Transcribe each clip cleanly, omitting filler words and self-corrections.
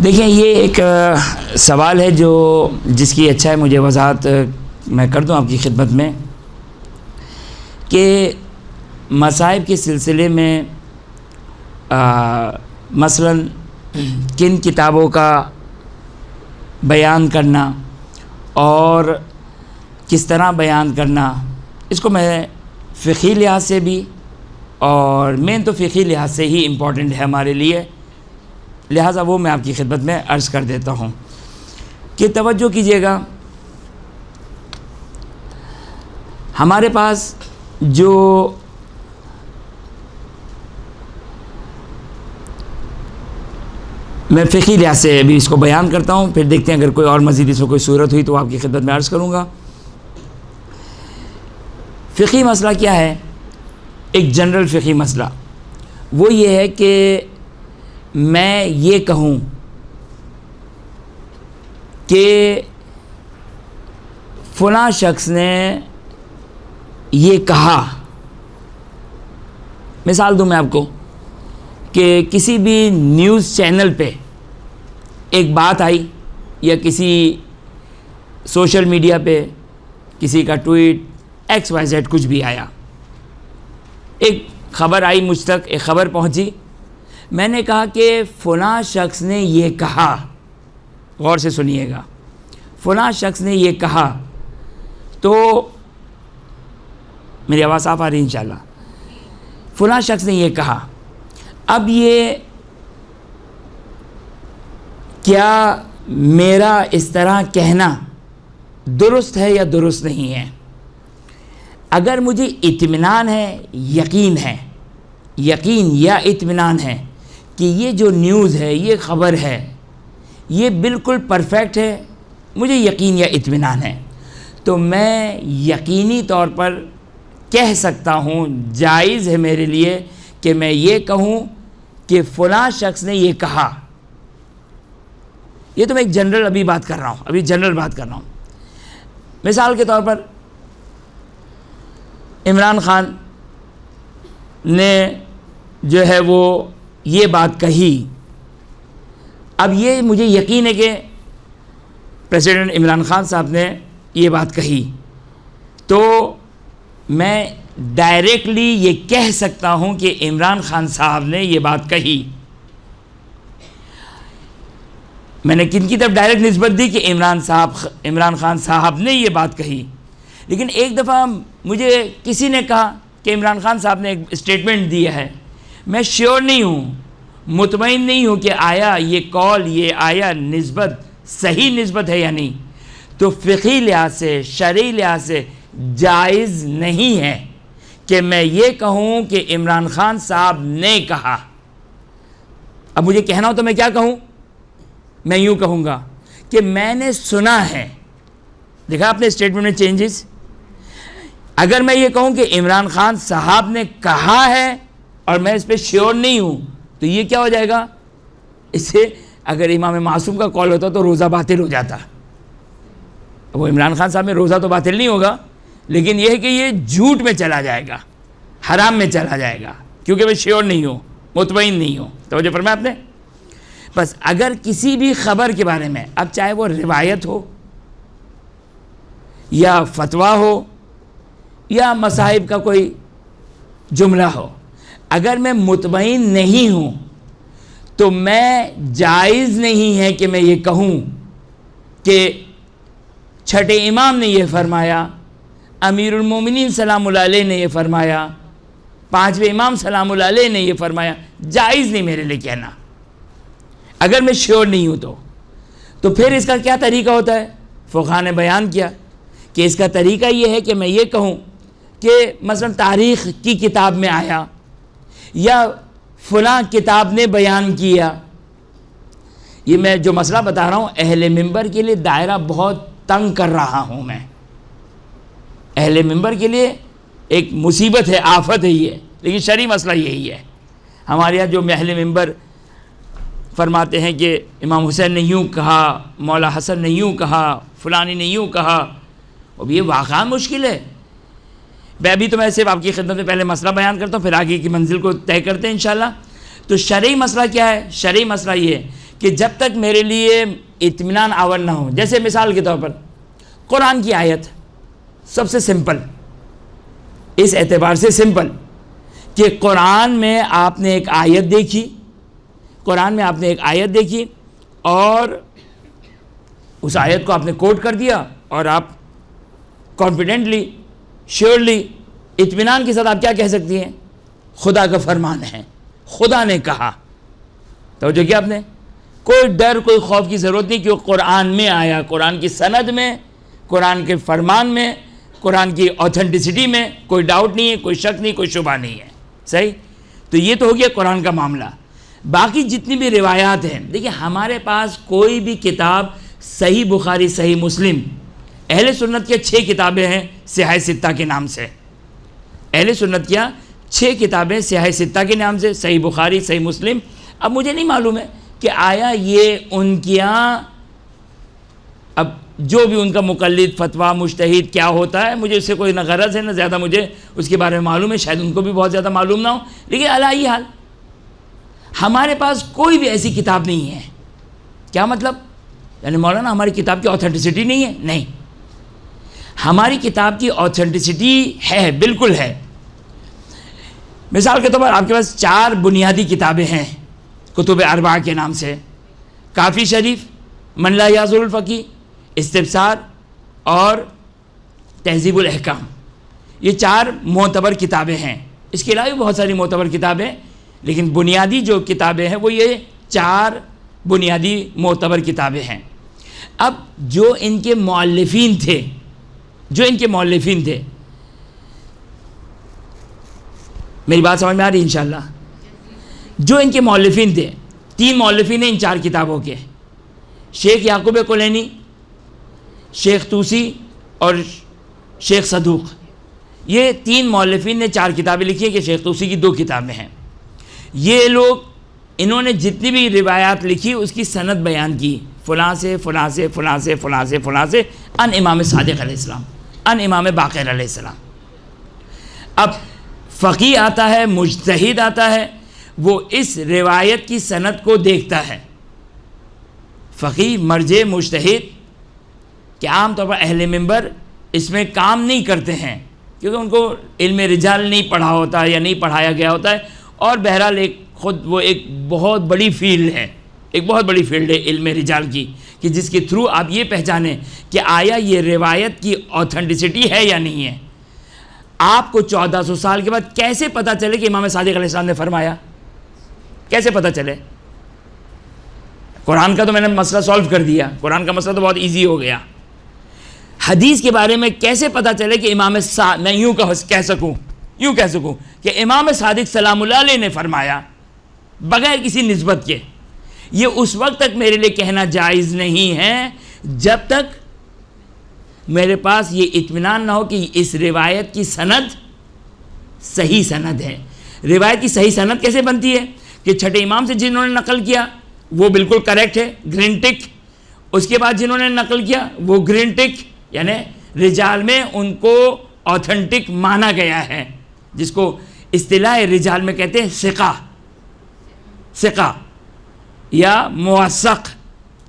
دیکھیں یہ ایک سوال ہے جس کی اچھا ہے مجھے وضاحت میں کر دوں آپ کی خدمت میں کہ مصائب کے سلسلے میں مثلاً کن کتابوں کا بیان کرنا اور کس طرح بیان کرنا، اس کو میں فقہی لحاظ سے بھی اور مین تو فقہی لحاظ سے ہی امپورٹنٹ ہے ہمارے لیے، لہٰذا وہ میں آپ کی خدمت میں عرض کر دیتا ہوں کہ توجہ کیجیے گا۔ ہمارے پاس جو میں فقہی لحاظ سے ابھی اس کو بیان کرتا ہوں، پھر دیکھتے ہیں اگر کوئی اور مزید اس کو کوئی صورت ہوئی تو آپ کی خدمت میں عرض کروں گا۔ فقہی مسئلہ کیا ہے؟ ایک جنرل فقہی مسئلہ وہ یہ ہے کہ میں یہ کہوں کہ فلاں شخص نے یہ کہا، مثال دوں میں آپ کو کہ کسی بھی نیوز چینل پہ ایک بات آئی یا کسی سوشل میڈیا پہ کسی کا ٹویٹ XYZ کچھ بھی آیا، ایک خبر آئی مجھ تک، ایک خبر پہنچی، میں نے کہا کہ فلاں شخص نے یہ کہا، غور سے سنیے گا، فلاں شخص نے یہ کہا، تو میری آواز صاف آ رہی ہے انشاءاللہ، فلاں شخص نے یہ کہا، اب یہ کیا میرا اس طرح کہنا درست ہے یا درست نہیں ہے؟ اگر مجھے اطمینان ہے، یقین یا اطمینان ہے کہ یہ جو نیوز ہے، یہ خبر ہے، یہ بالکل پرفیکٹ ہے، مجھے یقین یا اطمینان ہے، تو میں یقینی طور پر کہہ سکتا ہوں، جائز ہے میرے لیے کہ میں یہ کہوں کہ فلاں شخص نے یہ کہا۔ یہ تو میں ایک جنرل ابھی بات کر رہا ہوں، مثال کے طور پر عمران خان نے جو ہے وہ یہ بات کہی، اب یہ مجھے یقین ہے کہ پریزیڈنٹ عمران خان صاحب نے یہ بات کہی، تو میں ڈائریکٹلی یہ کہہ سکتا ہوں کہ عمران خان صاحب نے یہ بات کہی۔ میں نے کن کی طرف ڈائریکٹ نسبت دی کہ عمران خان صاحب نے یہ بات کہی، لیکن ایک دفعہ مجھے کسی نے کہا کہ عمران خان صاحب نے ایک اسٹیٹمنٹ دیا ہے، میں شیور نہیں ہوں، مطمئن نہیں ہوں کہ آیا یہ کال، یہ آیا نسبت صحیح نسبت ہے یا نہیں، تو فقہی لحاظ سے، شرعی لحاظ سے جائز نہیں ہے کہ میں یہ کہوں کہ عمران خان صاحب نے کہا۔ اب مجھے کہنا ہو تو میں کیا کہوں؟ میں یوں کہوں گا کہ میں نے سنا ہے۔ دیکھا آپ نے اسٹیٹمنٹ میں چینجز؟ اگر میں یہ کہوں کہ عمران خان صاحب نے کہا ہے اور میں اس پہ شیور نہیں ہوں، تو یہ کیا ہو جائے گا؟ اس سے اگر امام معصوم کا کال ہوتا تو روزہ باطل ہو جاتا۔ وہ عمران خان صاحب میں روزہ تو باطل نہیں ہوگا، لیکن یہ ہے کہ یہ جھوٹ میں چلا جائے گا، حرام میں چلا جائے گا، کیونکہ میں شیور نہیں ہوں، مطمئن نہیں ہوں۔ توجہ فرمایا آپ نے؟ بس اگر کسی بھی خبر کے بارے میں، اب چاہے وہ روایت ہو یا فتویٰ ہو یا مصائب کا کوئی جملہ ہو، اگر میں مطمئن نہیں ہوں تو میں جائز نہیں ہے کہ میں یہ کہوں کہ چھٹے امام نے یہ فرمایا، امیر المومنین سلام اللہ علیہ نے یہ فرمایا، پانچویں امام سلام اللہ علیہ نے یہ فرمایا، جائز نہیں میرے لیے کہنا اگر میں شیور نہیں ہوں تو پھر اس کا کیا طریقہ ہوتا ہے؟ فقہاء نے بیان کیا کہ اس کا طریقہ یہ ہے کہ میں یہ کہوں کہ مثلا تاریخ کی کتاب میں آیا یا فلاں کتاب نے بیان کیا۔ یہ میں جو مسئلہ بتا رہا ہوں اہل منبر کے لیے دائرہ بہت تنگ کر رہا ہوں، میں اہل منبر کے لیے ایک مصیبت ہے، آفت ہے یہ، لیکن شرعی مسئلہ یہی ہے۔ ہمارے یہاں جو اہل منبر فرماتے ہیں کہ امام حسین نے یوں کہا، مولا حسن نے یوں کہا، فلانی نے یوں کہا، اب یہ واقعا مشکل ہے۔ میں ابھی تو میں صرف آپ کی خدمت میں پہلے مسئلہ بیان کرتا ہوں، پھر آگے کی منزل کو طے کرتے ہیں انشاءاللہ۔ تو شرعی مسئلہ کیا ہے؟ شرعی مسئلہ یہ ہے کہ جب تک میرے لیے اطمینان آور نہ ہو. جیسے مثال کے طور پر قرآن کی آیت سب سے سمپل، اس اعتبار سے سمپل کہ قرآن میں آپ نے ایک آیت دیکھی اور اس آیت کو آپ نے کوٹ کر دیا اور آپ کانفیڈنٹلی، شیورلی، اطمینان کے ساتھ آپ کیا کہہ سکتی ہیں؟ خدا کا فرمان ہے، خدا نے کہا. توجہ کیا آپ نے؟ کوئی ڈر، کوئی خوف کی ضرورت نہیں کہ وہ قرآن میں آیا، قرآن کی سند میں، قرآن کے فرمان میں، قرآن کی اوتھینٹسٹی میں کوئی ڈاؤٹ نہیں ہے، کوئی شک نہیں، کوئی شبہ نہیں ہے. صحیح؟ تو یہ تو ہو گیا قرآن کا معاملہ. باقی جتنی بھی روایات ہیں، دیکھیں ہمارے پاس کوئی بھی کتاب، صحیح بخاری، صحیح مسلم، اہل سنت کی 6 کتابیں ہیں صحاح ستہ کے نام سے. اہل سنت کیا 6 کتابیں صحاح ستہ کے نام سے، صحیح بخاری، صحیح مسلم. اب مجھے نہیں معلوم ہے کہ آیا یہ ان کے یہاں، اب جو بھی ان کا مقلد، فتویٰ، مجتہد کیا ہوتا ہے، مجھے اس سے کوئی نہ غرض ہے نہ زیادہ مجھے اس کے بارے میں معلوم ہے، شاید ان کو بھی بہت زیادہ معلوم نہ ہو، لیکن علی حال ہمارے پاس کوئی بھی ایسی کتاب نہیں ہے. کیا مطلب؟ یعنی مولانا ہماری کتاب کی اوتھینٹسٹی نہیں ہے؟ نہیں، ہماری کتاب کی اوتھینٹسٹی ہے، بالکل ہے. مثال کے طور پر آپ کے پاس 4 بنیادی کتابیں ہیں کتب اربعہ کے نام سے: کافی شریف، من لا یعذر الفقیہ، استبصار اور تہذیب الاحکام. یہ 4 معتبر کتابیں ہیں. اس کے علاوہ بھی بہت ساری معتبر کتابیں، لیکن بنیادی جو کتابیں ہیں وہ یہ 4 بنیادی معتبر کتابیں ہیں. اب جو ان کے مؤلفین تھے، میری بات سمجھ میں آ رہی ہے انشاءاللہ؟ جو ان کے مؤلفین تھے، 3 مؤلفین ہیں ان 4 کتابوں کے: شیخ یعقوب کلینی، شیخ طوسی اور شیخ صدوق. یہ 3 مؤلفین نے 4 کتابیں لکھی ہیں کہ شیخ طوسی کی 2 کتابیں ہیں. یہ لوگ، انہوں نے جتنی بھی روایات لکھی اس کی سند بیان کی، فلاں سے فلاں سے فلاں سے فلاں سے فلاں سے، ان امام صادق علیہ السلام، ان امام باقر علیہ السلام. اب فقیہ آتا ہے، مجتہد آتا ہے، وہ اس روایت کی سند کو دیکھتا ہے. فقیہ، مرجع، مجتہد کہ عام طور پر اہل منبر اس میں کام نہیں کرتے ہیں کیونکہ ان کو علم رجال نہیں پڑھا ہوتا یا نہیں پڑھایا گیا ہوتا ہے، اور بہرحال وہ ایک بہت بڑی فیلڈ ہے علم رجال کی، کہ جس کے تھرو آپ یہ پہچانیں کہ آیا یہ روایت کی اوتھینٹسٹی ہے یا نہیں ہے. آپ کو 1400 سال کے بعد کیسے پتہ چلے کہ امام صادق علیہ السلام نے فرمایا؟ کیسے پتہ چلے؟ قرآن کا تو میں نے مسئلہ سولو کر دیا، قرآن کا مسئلہ تو بہت ایزی ہو گیا. حدیث کے بارے میں کیسے پتہ چلے کہ میں یوں کہہ سکوں کہ امام صادق سلام اللہ علیہ نے فرمایا بغیر کسی نسبت کے؟ یہ اس وقت تک میرے لیے کہنا جائز نہیں ہے جب تک میرے پاس یہ اطمینان نہ ہو کہ اس روایت کی سند صحیح سند ہے. روایت کی صحیح سند کیسے بنتی ہے؟ کہ چھٹے امام سے جنہوں نے نقل کیا وہ بالکل کریکٹ ہے، گرین ٹک. اس کے بعد جنہوں نے نقل کیا وہ گرین ٹک، یعنی رجال میں ان کو اوتھینٹک مانا گیا ہے، جس کو اصطلاح رجال میں کہتے ہیں ثقہ یا موثق،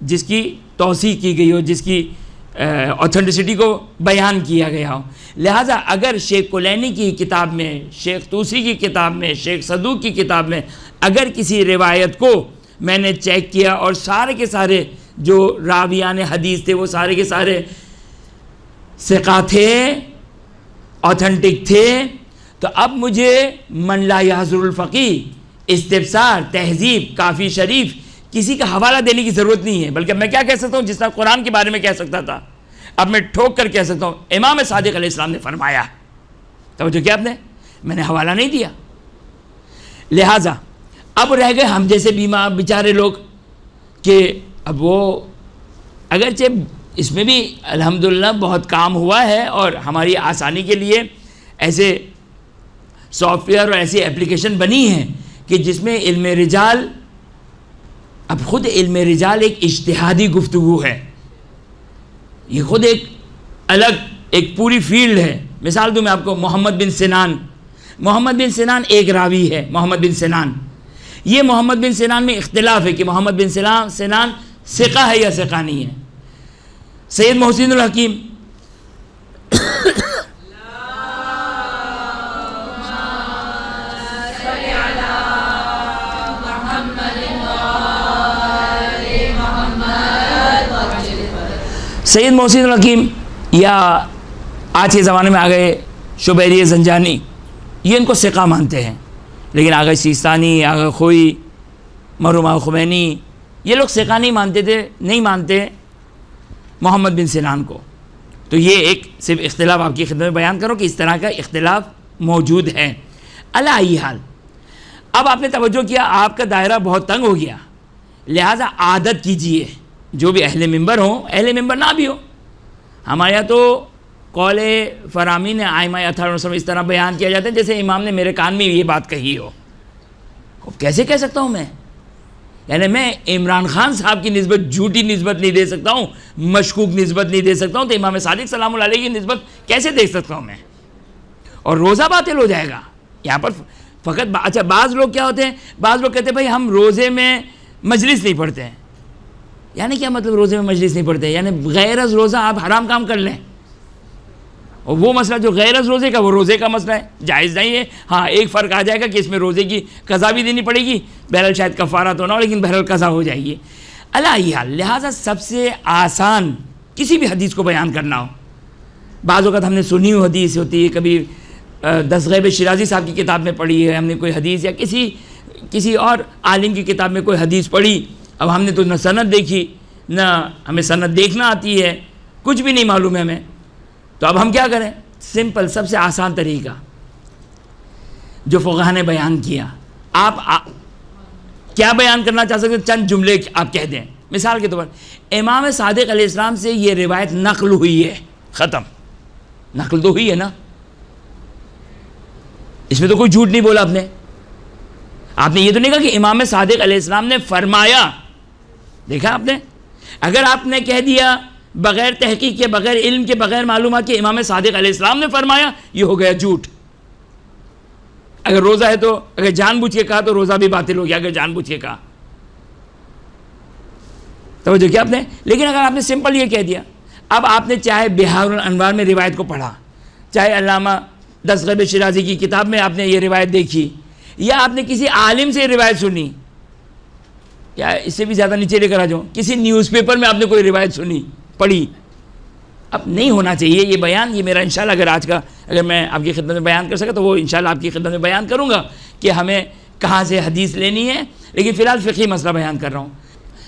جس کی توثیق کی گئی ہو، جس کی اوتھینٹسٹی کو بیان کیا گیا ہو. لہٰذا اگر شیخ کلینی کی کتاب میں، شیخ طوسی کی کتاب میں، شیخ صدوق کی کتاب میں اگر کسی روایت کو میں نے چیک کیا اور سارے کے سارے جو راویان حدیث تھے وہ سارے کے سارے ثقہ تھے، اوتھینٹک تھے، تو اب مجھے من لا یحضر الفقیہ، استبصار، تہذیب، کافی شریف کسی کا حوالہ دینے کی ضرورت نہیں ہے. بلکہ میں کیا کہہ سکتا ہوں؟ جس طرح قرآن کے بارے میں کہہ سکتا تھا، اب میں ٹھوک کر کہہ سکتا ہوں امام صادق علیہ السلام نے فرمایا. توجہ کیا آپ نے؟ میں نے حوالہ نہیں دیا. لہٰذا اب رہ گئے ہم جیسے بیچارے لوگ کہ اب وہ اگرچہ اس میں بھی الحمدللہ بہت کام ہوا ہے اور ہماری آسانی کے لیے ایسے سافٹ ویئر اور ایسی اپلیکیشن بنی ہیں کہ جس میں علم رجال، اب خود علم رجال ایک اجتہادی گفتگو ہے، یہ خود ایک الگ ایک پوری فیلڈ ہے. مثال دوں میں آپ کو، محمد بن سنان ایک راوی ہے. محمد بن سنان یہ محمد بن سنان میں اختلاف ہے کہ محمد بن سنان ثقہ ہے یا ثقہ نہیں ہے. سید محسن الحکیم سید محسن الحکیم یا آج کے زمانے میں آ گئے شبیری زنجانی، یہ ان کو ثقہ مانتے ہیں، لیکن آغا سیستانی، آغا خوئی، مرحوم آغا خمینی، یہ لوگ ثقہ نہیں مانتے محمد بن سنان کو. تو یہ ایک صرف اختلاف آپ کی خدمت میں بیان کرو کہ اس طرح کا اختلاف موجود ہے. علی ای حال اب آپ نے توجہ کیا، آپ کا دائرہ بہت تنگ ہو گیا، لہٰذا عادت کیجئے جو بھی اہل منبر ہوں، اہل منبر نہ بھی ہو، ہمارے یہاں تو قول فرامین آئمہ اطہار اس طرح بیان کیا جاتا ہے جیسے امام نے میرے کان میں یہ بات کہی ہو. کیسے کہہ سکتا ہوں میں؟ یعنی میں عمران خان صاحب کی نسبت جھوٹی نسبت نہیں دے سکتا ہوں، مشکوک نسبت نہیں دے سکتا ہوں، تو امام صادق سلام اللہ علیہ کی نسبت کیسے دے سکتا ہوں میں؟ اور روزہ باطل ہو جائے گا یہاں پر. فقط اچھا بعض لوگ کیا ہوتے ہیں، بعض لوگ کہتے ہیں بھائی ہم روزے میں مجلس نہیں پڑھتے ہیں. یعنی کیا مطلب روزے میں مجلس نہیں پڑھتے؟ یعنی غیر از روزہ آپ حرام کام کر لیں، اور وہ مسئلہ جو غیر از روزے کا وہ روزے کا مسئلہ ہے، جائز نہیں ہے. ہاں ایک فرق آ جائے گا کہ اس میں روزے کی قضا بھی دینی پڑے گی، بہرحال شاید کفارہ تو نہ ہو لیکن بہرحال قضا ہو جائے گی. علی ای حال لہٰذا سب سے آسان کسی بھی حدیث کو بیان کرنا ہو، بعض اوقات ہم نے سنی ہوئی حدیث ہوتی ہے، کبھی دستغیب شیرازی صاحب کی کتاب میں پڑھی ہے ہم نے کوئی حدیث، یا کسی اور عالم کی کتاب میں کوئی حدیث پڑھی. اب ہم نے تو نہ سند دیکھی، نہ ہمیں سند دیکھنا آتی ہے، کچھ بھی نہیں معلوم ہے ہمیں. تو اب ہم کیا کریں؟ سمپل سب سے آسان طریقہ جو فقہا نے بیان کیا، آپ کیا بیان کرنا چاہ سکتے؟ چند جملے آپ کہہ دیں. مثال کے طور پر امام صادق علیہ السلام سے یہ روایت نقل ہوئی ہے، ختم. نقل تو ہوئی ہے نا، اس میں تو کوئی جھوٹ نہیں بولا آپ نے یہ تو نہیں کہا کہ امام صادق علیہ السلام نے فرمایا. دیکھا آپ نے؟ اگر آپ نے کہہ دیا بغیر تحقیق کے، بغیر علم کے، بغیر معلومات کے امام صادق علیہ السلام نے فرمایا، یہ ہو گیا جھوٹ. اگر روزہ ہے تو اگر جان بوجھ کے کہا تو روزہ بھی باطل ہو گیا اگر جان بوجھ کے کہا. توجہ کیا آپ نے؟ لیکن اگر آپ نے سمپل یہ کہہ دیا، اب آپ نے چاہے بہار الانوار میں روایت کو پڑھا، چاہے علامہ دستغیب شیرازی کی کتاب میں آپ نے یہ روایت دیکھی، یا آپ نے کسی عالم سے روایت سنی، یا اس سے بھی زیادہ نیچے لے کر آ جاؤں، کسی نیوز پیپر میں آپ نے کوئی روایت سنی، پڑھی. اب نہیں ہونا چاہیے یہ بیان. یہ میرا انشاءاللہ اگر آج کا اگر میں آپ کی خدمت میں بیان کر سکا تو وہ انشاءاللہ آپ کی خدمت میں بیان کروں گا کہ ہمیں کہاں سے حدیث لینی ہے. لیکن فی الحال فقہی مسئلہ بیان کر رہا ہوں.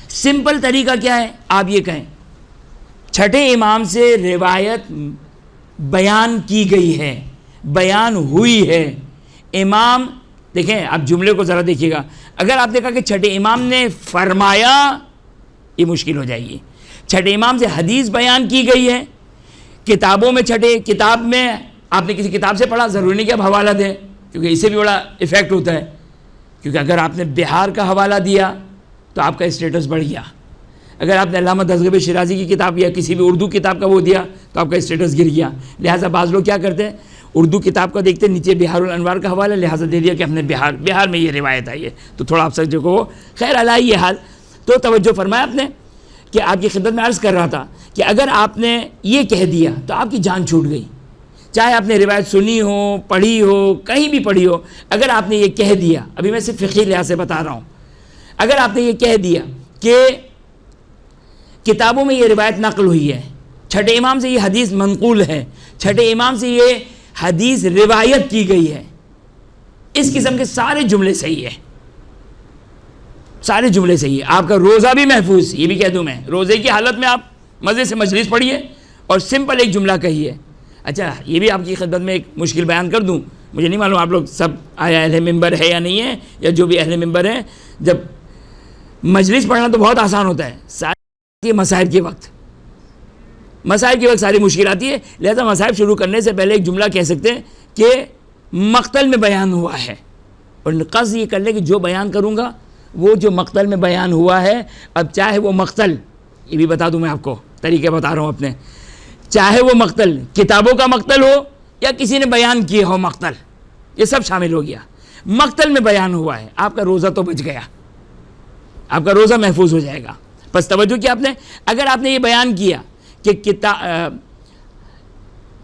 سمپل طریقہ کیا ہے؟ آپ یہ کہیں چھٹے امام سے روایت بیان کی گئی ہے، بیان ہوئی ہے. امام دیکھیں، آپ جملے کو ذرا دیکھیے گا. اگر آپ نے کہا کہ چھٹے امام نے فرمایا، یہ مشکل ہو جائے گی. چھٹے امام سے حدیث بیان کی گئی ہے، کتابوں میں کتاب میں آپ نے کسی کتاب سے پڑھا، ضروری نہیں کہ آپ حوالہ دیں، کیونکہ اس سے بھی بڑا ایفیکٹ ہوتا ہے. کیونکہ اگر آپ نے بہار کا حوالہ دیا تو آپ کا اسٹیٹس بڑھ گیا. اگر آپ نے علامہ دستغیب شیرازی کی کتاب یا کسی بھی اردو کتاب کا وہ دیا تو آپ کا اسٹیٹس گر گیا. لہٰذا بعض لوگ کیا کرتے ہیں، اردو کتاب کا دیکھتے نیچے بہار الانوار کا حوالہ، لہٰذا دے دیا کہ ہم نے بہار میں یہ روایت آئی ہے، تو تھوڑا آپ سب کو خیر علائی یہ حال. تو توجہ فرمایا آپ نے کہ آپ کی خدمت میں عرض کر رہا تھا کہ اگر آپ نے یہ کہہ دیا تو آپ کی جان چھوٹ گئی. چاہے آپ نے روایت سنی ہو، پڑھی ہو، کہیں بھی پڑھی ہو، اگر آپ نے یہ کہہ دیا، ابھی میں صرف فقہی لحاظ سے بتا رہا ہوں، اگر آپ نے یہ کہہ دیا کہ کتابوں میں یہ روایت نقل ہوئی ہے، چھٹے امام سے یہ حدیث منقول ہے، چھٹے امام سے یہ حدیث روایت کی گئی ہے، اس قسم کے سارے جملے صحیح ہے، سارے جملے صحیح ہے. آپ کا روزہ بھی محفوظ. یہ بھی کہہ دوں میں، روزے کی حالت میں آپ مزے سے مجلس پڑھیے اور سمپل ایک جملہ کہیے. اچھا یہ بھی آپ کی خدمت میں ایک مشکل بیان کر دوں، مجھے نہیں معلوم آپ لوگ سب آیا اہل منبر ہے یا نہیں ہے، یا جو بھی اہل منبر ہیں، جب مجلس پڑھنا تو بہت آسان ہوتا ہے، ساری مسائل کے وقت ساری مشکل آتی ہے. لہذا مسائل شروع کرنے سے پہلے ایک جملہ کہہ سکتے ہیں کہ مقتل میں بیان ہوا ہے، اور قصد یہ کر لے کہ جو بیان کروں گا وہ جو مقتل میں بیان ہوا ہے، اب چاہے وہ مقتل، یہ بھی بتا دوں میں آپ کو، طریقے بتا رہا ہوں اپنے، چاہے وہ مقتل کتابوں کا مقتل ہو یا کسی نے بیان کیے ہو مقتل، یہ سب شامل ہو گیا. مقتل میں بیان ہوا ہے، آپ کا روزہ تو بچ گیا، آپ کا روزہ محفوظ ہو جائے گا۔ بس توجہ کیا آپ نے، اگر آپ نے یہ بیان کیا کہ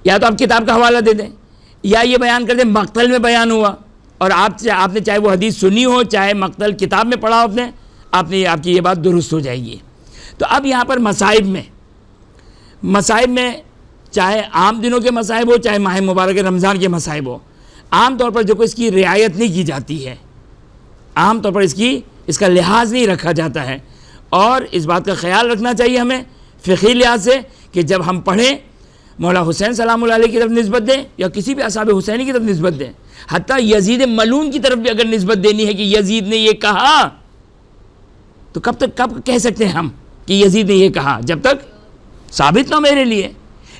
یا تو آپ کتاب کا حوالہ دے دیں یا یہ بیان کر دیں مقتل میں بیان ہوا، اور آپ نے چاہے وہ حدیث سنی ہو چاہے مقتل کتاب میں پڑھا ہو آپ کی یہ بات درست ہو جائے گی۔ تو اب یہاں پر مصائب میں چاہے عام دنوں کے مصائب ہو چاہے ماہ مبارک رمضان کے مصائب ہو، عام طور پر جو اس کی رعایت نہیں کی جاتی ہے، عام طور پر اس کا لحاظ نہیں رکھا جاتا ہے، اور اس بات کا خیال رکھنا چاہیے ہمیں فقہی لحاظ سے کہ جب ہم پڑھیں مولا حسین سلام اللہ علیہ کی طرف نسبت دیں یا کسی بھی اصحاب حسینی کی طرف نسبت دیں، حتیٰ یزید ملعون کی طرف بھی اگر نسبت دینی ہے کہ یزید نے یہ کہا، تو کب کہہ سکتے ہیں ہم کہ یزید نے یہ کہا؟ جب تک ثابت نہ ہو میرے لیے۔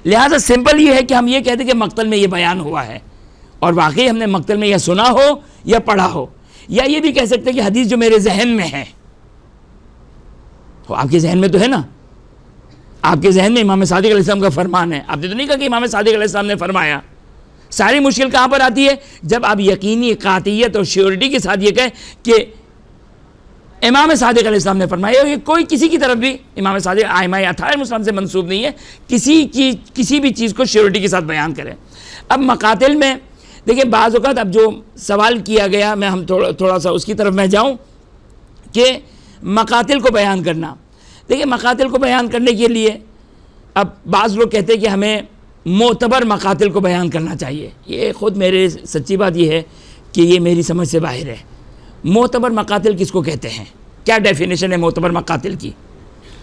لہٰذا سمپل یہ ہے کہ ہم یہ کہتے ہیں کہ مقتل میں یہ بیان ہوا ہے، اور واقعی ہم نے مقتل میں یا سنا ہو یا پڑھا ہو، یا یہ بھی کہہ سکتے ہیں کہ حدیث جو میرے ذہن میں ہے، تو آپ کے ذہن میں تو ہے نا، آپ کے ذہن میں امام صادق علیہ السلام کا فرمان ہے، آپ نے تو نہیں کہا کہ امام صادق علیہ السلام نے فرمایا۔ ساری مشکل کہاں پر آتی ہے؟ جب آپ یقینی قاطعیت اور شیورٹی کے ساتھ یہ کہیں کہ امام صادق علیہ السلام نے فرمایا، یہ کوئی کسی کی طرف بھی امام صادق ائمہ اطہار مسلم سے منسوب نہیں ہے، کسی بھی چیز کو شیورٹی کے ساتھ بیان کریں۔ اب مقاتل میں دیکھیں بعض اوقات اب جو سوال کیا گیا، میں ہم تھوڑا سا اس کی طرف میں جاؤں کہ مقاتل کو بیان کرنا۔ دیکھیں مقاتل کو بیان کرنے کے لیے اب بعض لوگ کہتے ہیں کہ ہمیں معتبر مقاتل کو بیان کرنا چاہیے۔ یہ خود میرے سچی بات یہ ہے کہ یہ میری سمجھ سے باہر ہے۔ معتبر مقاتل کس کو کہتے ہیں؟ کیا ڈیفینیشن ہے معتبر مقاتل کی؟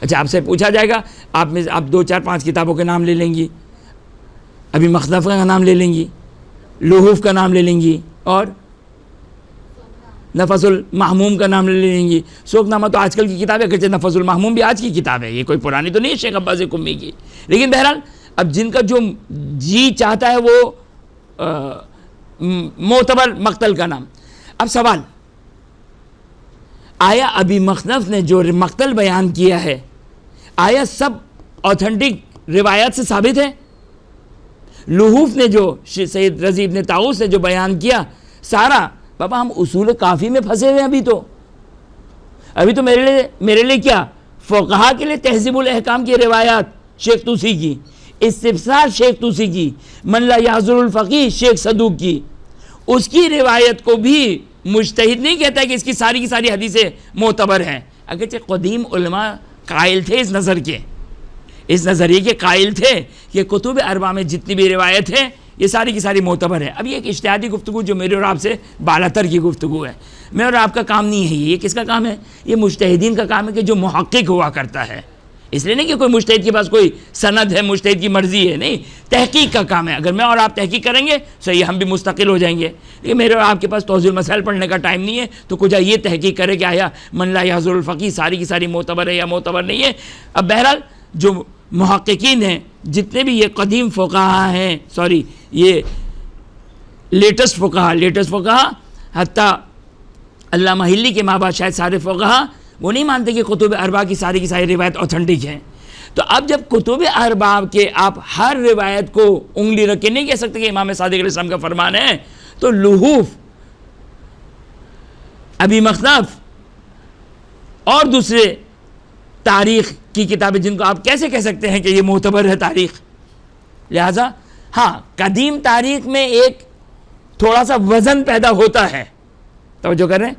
اچھا آپ سے پوچھا جائے گا، آپ 2 4 5 کتابوں کے نام لے لیں گی، ابھی مخنف کا نام لے لیں گی، لحوف کا نام لے لیں گی، اور نفس المحموم کا نام لے لیں گی۔ سوک نامہ تو آج کل کی کتاب ہے، اگرچہ نفس المحموم بھی آج کی کتاب ہے، یہ کوئی پرانی تو نہیں ہے شیخ عباس قمی کی، لیکن بہرحال اب جن کا جو جی چاہتا ہے وہ معتبر مقتل کا نام۔ اب سوال، آیا ابی مخنف نے جو مقتل بیان کیا ہے آیا سب اوتھنٹک روایات سے ثابت ہے؟ لحوف نے جو سید رضی ابن طاؤس نے جو بیان کیا سارا، بابا ہم اصول کافی میں پھنسے ہوئے ہیں، ابھی تو میرے لیے کیا، فقہا کے لیے تہذیب الاحکام کی روایات شیخ طوسی کی، استفسار شیخ طوسی کی، من لا یعذر الفقیہ شیخ صدوق کی، اس کی روایت کو بھی مجتہد نہیں کہتا ہے کہ اس کی ساری حدیثیں معتبر ہیں، اگرچہ قدیم علماء قائل تھے اس نظریے کے قائل تھے کہ کتب اربعہ میں جتنی بھی روایت ہیں یہ ساری کی ساری معتبر ہے۔ اب یہ ایک اجتہادی گفتگو جو میرے اور آپ سے بالاتر کی گفتگو ہے، میرے اور آپ کا کام نہیں ہے، یہ کس کا کام ہے؟ یہ مجتہدین کا کام ہے کہ جو محقق ہوا کرتا ہے، اس لیے نہیں کہ کوئی مجتہد کے پاس کوئی سند ہے، مجتہد کی مرضی ہے، نہیں، تحقیق کا کام ہے۔ اگر میں اور آپ تحقیق کریں گے صحیح، ہم بھی مستقل ہو جائیں گے، لیکن میرے اور آپ کے پاس توضیح المسائل پڑھنے کا ٹائم نہیں ہے، تو کچھ یہ تحقیق کرے کہ آیا من لا یعذر الفقیہ ساری کی ساری معتبر ہے یا معتبر نہیں ہے۔ اب بہرحال جو محققین ہیں، جتنے بھی یہ قدیم فقہا ہیں، یہ لیٹسٹ فقہا حتیٰ علامہ حلی کے ماں باپ شاید سارے فقہا وہ نہیں مانتے کہ کتب اربعہ کی ساری روایت اوتھنٹک ہیں۔ تو اب جب کتب اربعہ کے آپ ہر روایت کو انگلی رکھ کے نہیں کہہ سکتے کہ امام صادق علیہ السلام کا فرمان ہے، تو لحوف، ابی مخنف اور دوسرے تاریخ کی کتابیں جن کو آپ کیسے کہہ سکتے ہیں کہ یہ معتبر ہے تاریخ؟ لہذا ہاں، قدیم تاریخ میں ایک تھوڑا سا وزن پیدا ہوتا ہے، توجہ کر رہے ہیں؟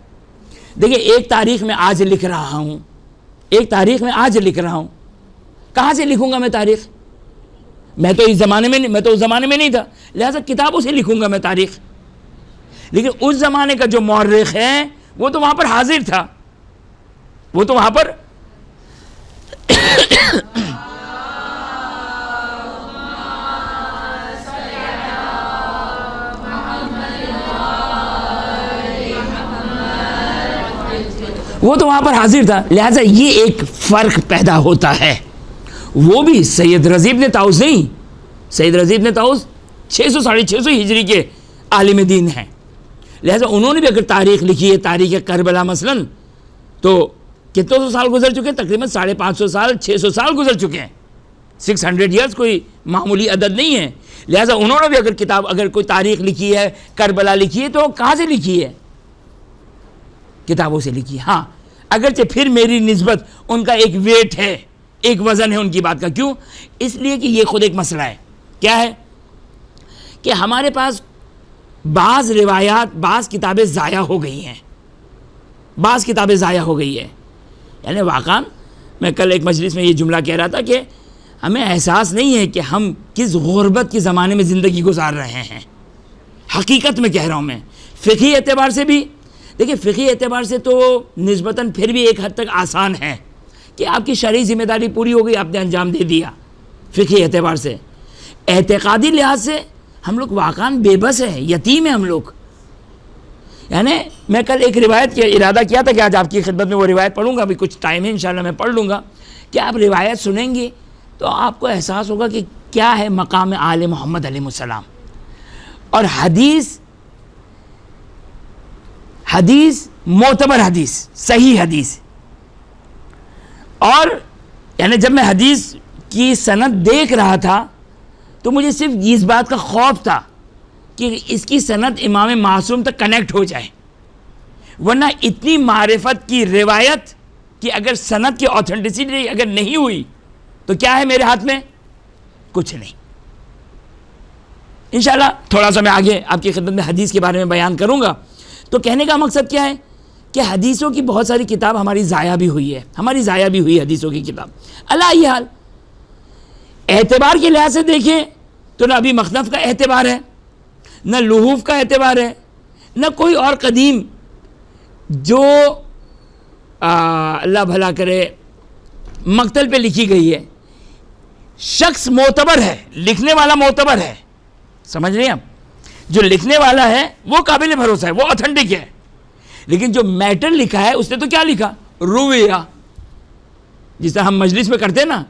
دیکھیں ایک تاریخ میں آج لکھ رہا ہوں، کہاں سے لکھوں گا میں تاریخ؟ میں تو اس زمانے میں نہیں تھا، لہذا کتابوں سے لکھوں گا میں تاریخ، لیکن اس زمانے کا جو مورخ ہے وہ تو وہاں پر حاضر تھا، وہ تو وہاں پر حاضر تھا، لہذا یہ ایک فرق پیدا ہوتا ہے۔ وہ بھی سید رضی ابن طاؤس نہیں، سید رضی ابن طاؤس 600 ساڑھے 600 ہجری کے عالم دین ہیں، لہذا انہوں نے بھی اگر تاریخ لکھی ہے، تاریخ کربلا مثلا، تو کتنے سو سال گزر چکے ہیں؟ تقریباً 550 سال 600 سال گزر چکے ہیں۔ 600 ایئرس کوئی معمولی عدد نہیں ہے، لہذا انہوں نے بھی اگر کوئی تاریخ لکھی ہے، کربلا لکھی ہے، تو کہاں سے لکھی ہے؟ کتابوں سے لکھی. ہاں اگرچہ پھر میری نسبت ان کا ایک ویٹ ہے, ایک وزن ہے ان کی بات کا. کیوں؟ اس لیے کہ یہ خود ایک مسئلہ ہے. کیا ہے کہ ہمارے پاس بعض روایات, بعض کتابیں ضائع ہو گئی ہیں, بعض کتابیں ضائع ہو گئی ہے. یعنی واقعا میں کل ایک مجلس میں یہ جملہ کہہ رہا تھا کہ ہمیں احساس نہیں ہے کہ ہم کس غربت کے زمانے میں زندگی گزار رہے ہیں. حقیقت میں کہہ رہا ہوں میں, فقہی اعتبار سے بھی. دیکھیں فقہی اعتبار سے تو نسبتاً پھر بھی ایک حد تک آسان ہے کہ آپ کی شرعی ذمہ داری پوری ہو گئی, آپ نے انجام دے دیا فقہی اعتبار سے. اعتقادی لحاظ سے ہم لوگ واقعاً بے بس ہیں, یتیم ہیں ہم لوگ. یعنی میں کل ایک روایت کا ارادہ کیا تھا کہ آج آپ کی خدمت میں وہ روایت پڑھوں گا, ابھی کچھ ٹائم ہے انشاءاللہ میں پڑھ لوں گا, کہ آپ روایت سنیں گے تو آپ کو احساس ہوگا کہ کیا ہے مقام آل محمد علیہ السلام. اور حدیث معتبر حدیث, صحیح حدیث. اور یعنی جب میں حدیث کی سند دیکھ رہا تھا تو مجھے صرف اس بات کا خوف تھا کہ اس کی سند امام معصوم تک کنیکٹ ہو جائے, ورنہ اتنی معرفت کی روایت کہ اگر سند کی آتھینٹسٹی اگر نہیں ہوئی تو کیا ہے میرے ہاتھ میں؟ کچھ نہیں. انشاءاللہ تھوڑا سا میں آگے آپ کی خدمت میں حدیث کے بارے میں بیان کروں گا. تو کہنے کا مقصد کیا ہے کہ حدیثوں کی بہت ساری کتاب ہماری ضائع بھی ہوئی ہے, ہماری ضائع بھی ہوئی حدیثوں کی کتاب. اللہ یہ حال اعتبار کے لحاظ سے دیکھیں تو نہ ابھی مخنف کا اعتبار ہے, نہ لحوف کا اعتبار ہے, نہ کوئی اور قدیم جو اللہ بھلا کرے مقتل پہ لکھی گئی ہے. شخص معتبر ہے, لکھنے والا معتبر ہے, سمجھ رہے ہیں آپ؟ جو لکھنے والا ہے وہ قابل بھروسہ ہے, وہ اوتھینٹک ہے. لیکن جو میٹر لکھا ہے اس نے تو کیا لکھا؟ رویہ. جس طرح ہم مجلس میں کرتے نا,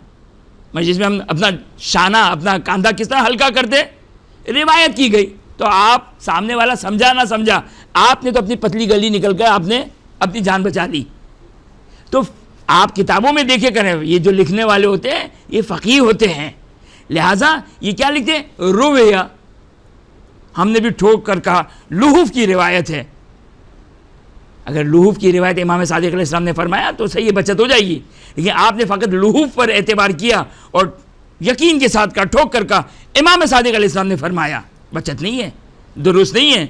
مجلس میں ہم اپنا شانہ, اپنا کاندھا کس طرح ہلکا کرتے, روایت کی گئی تو آپ سامنے والا سمجھا نہ سمجھا, آپ نے تو اپنی پتلی گلی نکل کر آپ نے اپنی جان بچا لی. تو آپ کتابوں میں دیکھے کریں, یہ جو لکھنے والے ہوتے ہیں یہ فقیہ ہوتے ہیں, لہٰذا یہ کیا لکھتے ہیں؟ رویہ. ہم نے بھی ٹھوک کر کہا لحوف کی روایت ہے. اگر لحوف کی روایت امام صادق علیہ السلام نے فرمایا تو صحیح بچت ہو جائے گی, لیکن آپ نے فقط لحوف پر اعتبار کیا اور یقین کے ساتھ کہا, ٹھوک کر کہا امام صادق علیہ السلام نے فرمایا. بچت نہیں ہے, درست نہیں ہے,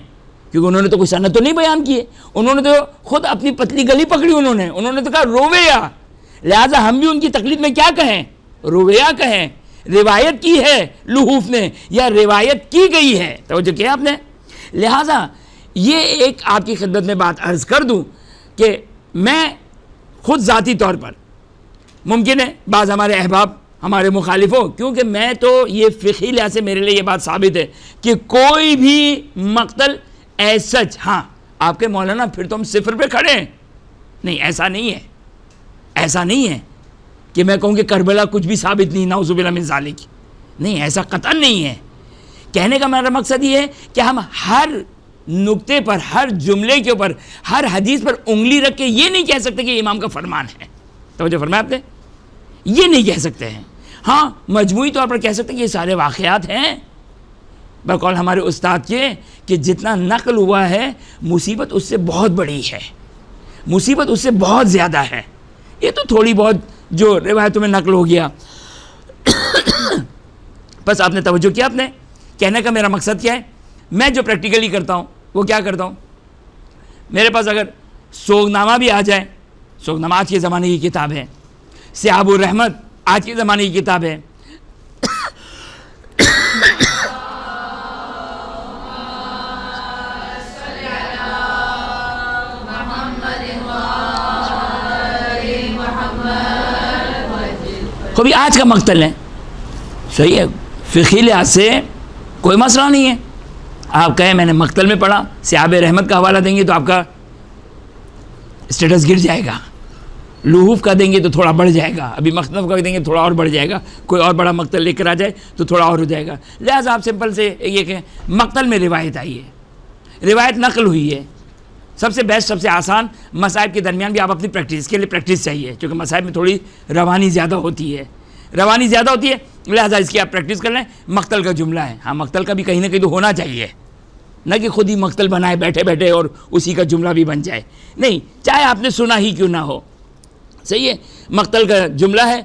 کیونکہ انہوں نے تو کوئی سند تو نہیں بیان کیے, انہوں نے تو خود اپنی پتلی گلی پکڑی, انہوں نے تو کہا رویہ. لہٰذا ہم بھی ان کی تقلید میں کیا کہیں؟ رویہ کہیں. روایت کی ہے لحوف نے یا روایت کی گئی ہے, توجہ کیا آپ نے. لہٰذا یہ ایک آپ کی خدمت میں بات عرض کر دوں کہ میں خود ذاتی طور پر, ممکن ہے بعض ہمارے احباب ہمارے مخالف ہو, کیونکہ میں تو یہ فقہی لحاظ سے میرے لیے یہ بات ثابت ہے کہ کوئی بھی مقتل سچ, ہاں آپ کے مولانا پھر تو ہم صفر پہ کھڑے ہیں, نہیں ایسا نہیں ہے, ایسا نہیں ہے کہ میں کہوں کہ کربلا کچھ بھی ثابت نہیں, نعوذ باللہ من ذالک, نہیں ایسا قطعاً نہیں ہے. کہنے کا میرا مقصد یہ ہے کہ ہم ہر نقطے پر, ہر جملے کے اوپر, ہر حدیث پر انگلی رکھ کے یہ نہیں کہہ سکتے کہ امام کا فرمان ہے. توجہ فرمایا آپ نے, یہ نہیں کہہ سکتے ہیں. ہاں مجموعی طور پر کہہ سکتے ہیں کہ یہ سارے واقعات ہیں بقول ہمارے استاد کے کہ جتنا نقل ہوا ہے مصیبت اس سے بہت بڑی ہے, مصیبت اس سے بہت زیادہ ہے. یہ تو تھوڑی بہت جو روایتوں میں نقل ہو گیا. بس آپ نے توجہ کیا, آپ نے کہنے کا میرا مقصد کیا ہے, میں جو پریکٹیکلی کرتا ہوں وہ کیا کرتا ہوں, میرے پاس اگر سوگ نامہ بھی آ جائے, سوگ نامہ آج کے زمانے کی کتاب ہے, سیاب الرحمت آج کے زمانے کی کتاب ہے, بھی آج کا مقتل ہے, صحیح ہے, فقہی لحاظ سے کوئی مسئلہ نہیں ہے. آپ کہیں میں نے مقتل میں پڑھا, سیاب رحمت کا حوالہ دیں گے تو آپ کا اسٹیٹس گر جائے گا, لحوف کا دیں گے تو تھوڑا بڑھ جائے گا, ابھی مخنف کا دیں گے تھوڑا اور بڑھ جائے گا, کوئی اور بڑا مقتل لے کر آ جائے تو تھوڑا اور ہو جائے گا. لہٰذا آپ سمپل سے یہ کہیں مقتل میں روایت آئی ہے, روایت نقل ہوئی ہے. سب سے بیسٹ, سب سے آسان, مصائب کے درمیان بھی آپ اپنی پریکٹس کے لیے پریکٹس چاہیے, کیونکہ مصائب میں تھوڑی روانی زیادہ ہوتی ہے, لہٰذا اس کی آپ پریکٹس کر لیں. مقتل کا جملہ ہے, ہاں مقتل کا بھی کہیں نہ کہیں تو ہونا چاہیے, نہ کہ خود ہی مقتل بنائے بیٹھے بیٹھے اور اسی کا جملہ بھی بن جائے. نہیں، چاہے آپ نے سنا ہی کیوں نہ ہو. صحیح ہے، مقتل کا جملہ ہے.